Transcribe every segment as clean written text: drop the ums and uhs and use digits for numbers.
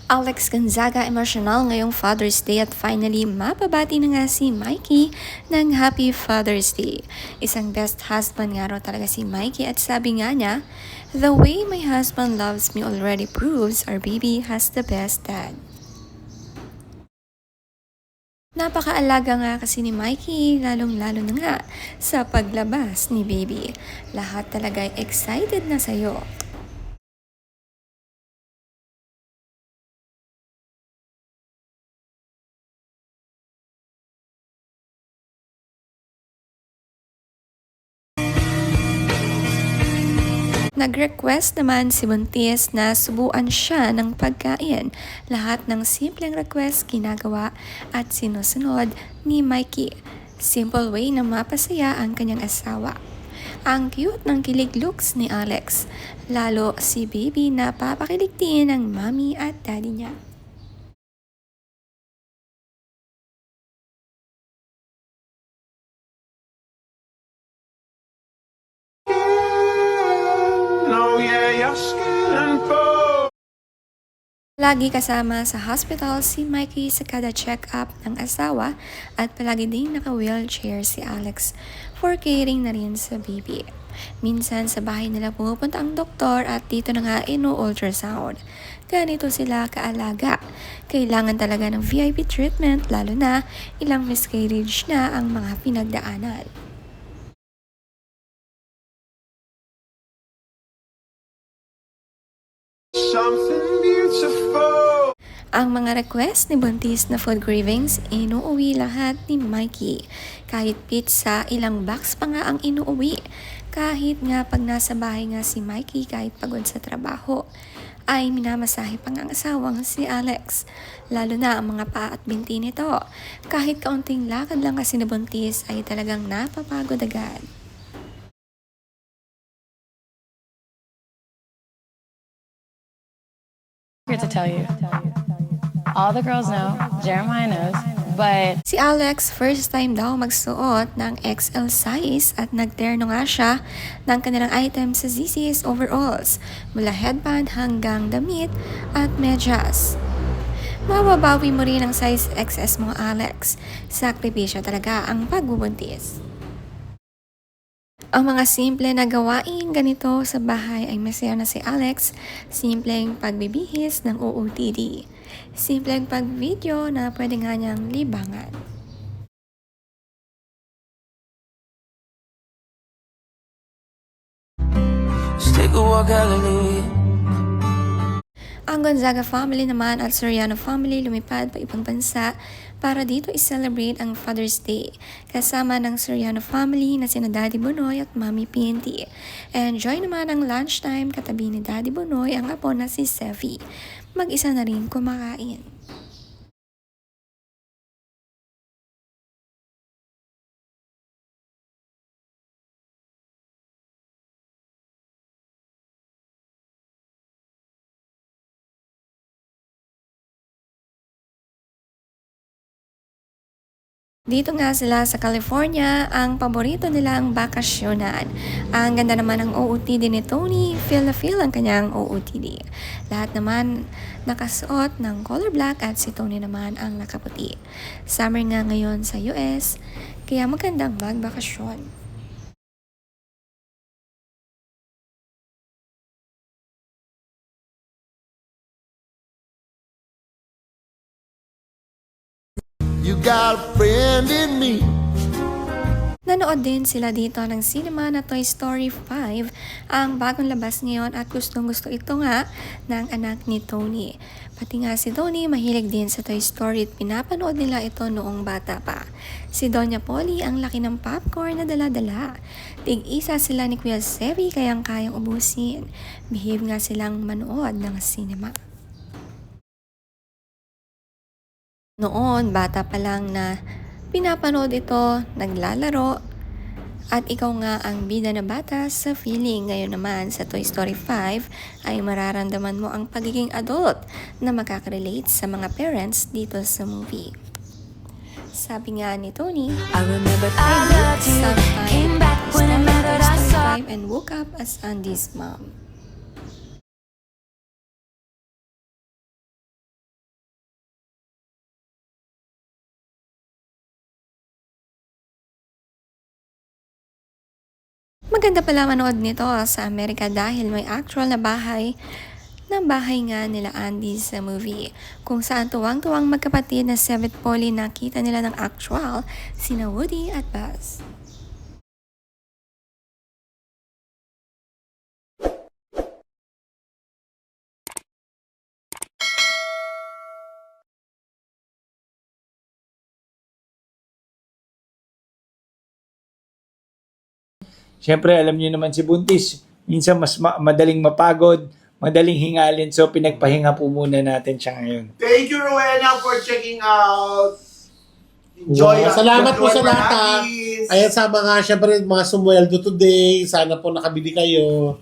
Alex Gonzaga emosyonal ngayong Father's Day at finally mapabati na nga si Mikey ng Happy Father's Day. Isang best husband nga raw talaga si Mikey at sabi nga niya, "The way my husband loves me already proves our baby has the best dad." Napakaalaga nga kasi ni Mikey, lalong-lalo na nga sa paglabas ni baby. Lahat talaga ay excited na sa'yo. Nag-request naman si Buntis na subuan siya ng pagkain. Lahat ng simpleng request ginagawa at sinusunod ni Mikey. Simple way na mapasaya ang kanyang asawa. Ang cute ng kilig looks ni Alex. Lalo si baby na papakiligtiin ng mommy at daddy niya. No, yeah, your skin and bone. Lagi kasama sa hospital si Mikey sa kada check-up ng asawa at palagi ding naka-wheelchair si Alex for caring na rin sa baby. Minsan sa bahay nila pumupunta ang doktor at dito na nga ino-ultrasound. Ganito sila kaalaga. Kailangan talaga ng VIP treatment lalo na ilang miscarriage na ang mga pinagdaanan. Something beautiful. Ang mga request ni Buntis na food cravings, inuuwi lahat ni Mikey. Kahit pizza, ilang box pa nga ang inuuwi. Kahit nga pag nasa bahay nga si Mikey, kahit pagod sa trabaho, ay minamasahe pa nga ang asawang si Alex. Lalo na ang mga paa at binti nito. Kahit kaunting lakad lang kasi ni Buntis ay talagang napapagod agad. Here to tell you. All the girls know, Jeremiah knows, but Si Alex, first time daw magsuot ng XL size at nagterno nga siya ng kanilang items sa ZZ's overalls, mula headband hanggang damit at medyas. Mababawi mo rin ang size XS mo, Alex. Sakripisyo talaga ang pagbubuntis. Ang mga simple na gawain ganito sa bahay ay masaya na si Alex. Simpleng pagbibihis ng OOTD. Simpleng pag-video na pwede nga niyang libangan. Let's take a walk, hallelujah. Ang Gonzaga family naman at Soriano family lumipad pa ibang bansa para dito i-celebrate ang Father's Day. Kasama ng Soriano family na sina Daddy Bonoy at Mami PNT. Enjoy naman ang lunchtime katabi ni Daddy Bonoy ang apo na si Sefi. Mag-isa na rin kumakain. Dito nga sila sa California, ang paborito nila ang bakasyonan. Ang ganda naman ng OOTD ni Tony, feel na feel ang kanyang OOTD. Lahat naman nakasuot ng color black at si Tony naman ang nakaputi. Summer nga ngayon sa US, kaya magandang magbakasyon. You got a friend in me. Nanood din sila dito ng cinema na Toy Story 5, ang bagong labas ngayon at gustong-gusto ito nga ng anak ni Tony. Pati nga si Tony mahilig din sa Toy Story at pinapanood nila ito noong bata pa. Si Doña Polly ang laki ng popcorn na dala-dala. Tig-isa sila ni Kuya Sevi kayang kayang ubusin. Behave nga silang manood ng cinema. Noon, bata pa lang na pinapanood ito, naglalaro, at ikaw nga ang bida na bata sa feeling. Ngayon naman sa Toy Story 5 ay mararamdaman mo ang pagiging adult na makaka-relate sa mga parents dito sa movie. Sabi nga ni Tony, I remember I I loved you, sometime came back when I started met Toy I Story saw 5 and woke up as Andy's mom. Maganda pala manood nito sa Amerika dahil may actual na bahay nga nila Andy sa movie. Kung saan tuwang-tuwang magkapatid na Sevet Polly nakita nila ng actual sina Woody at Buzz. Siyempre, alam niyo naman si Buntis, minsan mas madaling mapagod, madaling hingalin. So, pinagpahinga po muna natin siya ngayon. Thank you, Rowena, for checking out. Enjoy. Wow, salamat po sa lahat. Managis. Ayan sa mga, syempre, mga sumweldo today. Sana po nakabili kayo.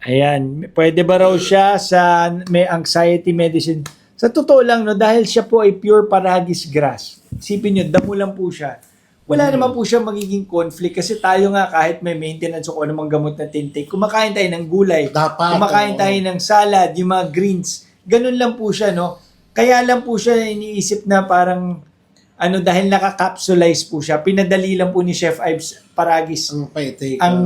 Ayan, pwede ba raw siya sa may anxiety medicine? Sa totoo lang, no, dahil siya po ay pure Paragis grass. Isipin nyo, damo lang po siya. Wala naman po siya magiging conflict kasi tayo nga kahit may maintenance o kung anumang gamot na tintake, kumakain tayo ng gulay, Dapat, kumakain oo. tayo ng salad, yung mga greens. Ganun lang po siya, no? Kaya lang po siya iniisip na parang dahil naka-capsulize po siya, pinadali lang po ni Chef Ives Paragis Ang paitake. ang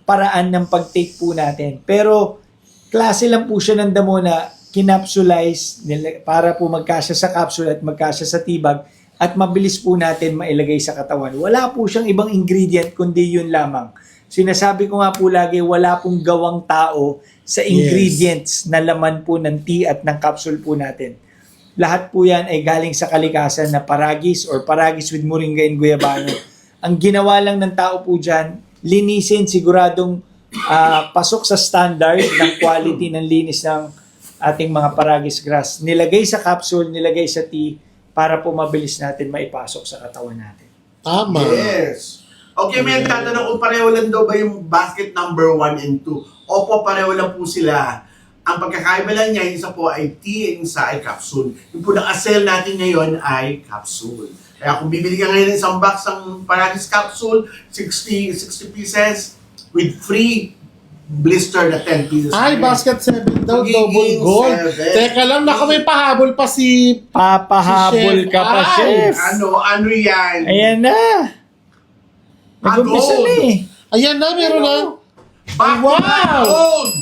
paraan ng pag-take po natin. Pero klase lang po siya ng damo na kinapsulize para po magkasya sa capsule at magkasya sa tibag at mabilis po natin mailagay sa katawan. Wala po siyang ibang ingredient kundi yun lamang. Sinasabi ko nga po lagi, wala pong gawang tao sa ingredients na laman po ng tea at ng capsule po natin. Lahat po yan ay galing sa kalikasan na Paragis or Paragis with Moringa and Guyabano. Ang ginawa lang ng tao po dyan, linisin, siguradong pasok sa standard ng quality ng linis ng ating mga Paragis grass. Nilagay sa capsule, nilagay sa tea, para po mabilis natin maipasok sa katawan natin. Tama. Yes. Okay, may nagtatanong kung pareho lang daw ba yung basket number 1 and 2. Opo, pareho lang po sila. Ang pagkakaiba lang niya, yung isa po ay tea, yung isa ay capsule. Yung po naka-sell natin ngayon ay capsule. Kaya kung bibili ka ngayon ng isang box ng Paragis capsule, 60 pieces with free blister na 10 pieces. Ay, basket 7 daw, Magiging double gold. 7. Teka lang, naku, may pahabol pa si... Papahabol Si Chef. ka pa, Ay! Chef! Ano yan? Ayan na! Nag-umpisa Gold. na eh. Ayan na, meron na. Back to back Wow! gold!